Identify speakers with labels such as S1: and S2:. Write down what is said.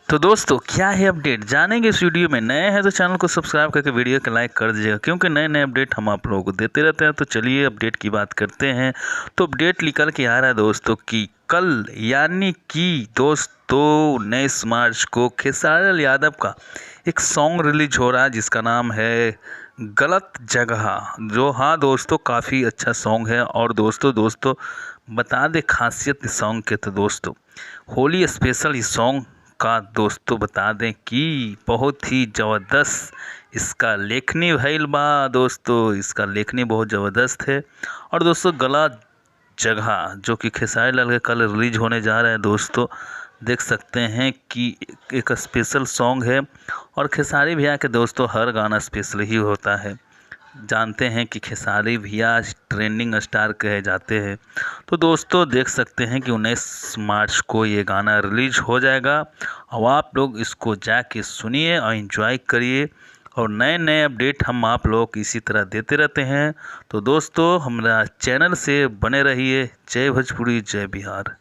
S1: तो दोस्तों क्या है अपडेट जानेंगे इस वीडियो में। नए हैं तो चैनल को सब्सक्राइब करके वीडियो को लाइक कर दीजिएगा, क्योंकि नए नए अपडेट हम आप लोगों को देते रहते हैं। तो चलिए अपडेट की बात करते हैं। तो अपडेट निकल के आ रहा है दोस्तों कि कल यानी कि दोस्तों 19 मार्च को खेसारी लाल यादव का एक सॉन्ग रिलीज हो रहा है जिसका नाम है गलत जगह। जो हाँ दोस्तों काफ़ी अच्छा सॉन्ग है। और दोस्तों बता दे खासियत इस सॉन्ग के, तो दोस्तों होली स्पेशल इस सॉन्ग का दोस्तों बता दें कि बहुत ही ज़बरदस्त इसका लेखनी भइल बा। दोस्तों इसका लेखनी बहुत ज़बरदस्त है। और दोस्तों गलत जगह जो कि खेसारी लाल का कल रिलीज होने जा रहा है दोस्तों, देख सकते हैं कि एक स्पेशल सॉन्ग है। और खेसारी भैया के दोस्तों हर गाना स्पेशल ही होता है। जानते हैं कि खेसारी भैया ट्रेंडिंग स्टार कहे जाते हैं। तो दोस्तों देख सकते हैं कि 19 मार्च को ये गाना रिलीज हो जाएगा। अब आप लोग इसको जाके सुनिए और एंजॉय करिए। और नए नए अपडेट हम आप लोग को इसी तरह देते रहते हैं। तो दोस्तों हमारा चैनल से बने रहिए। जय भोजपुरी जय बिहार।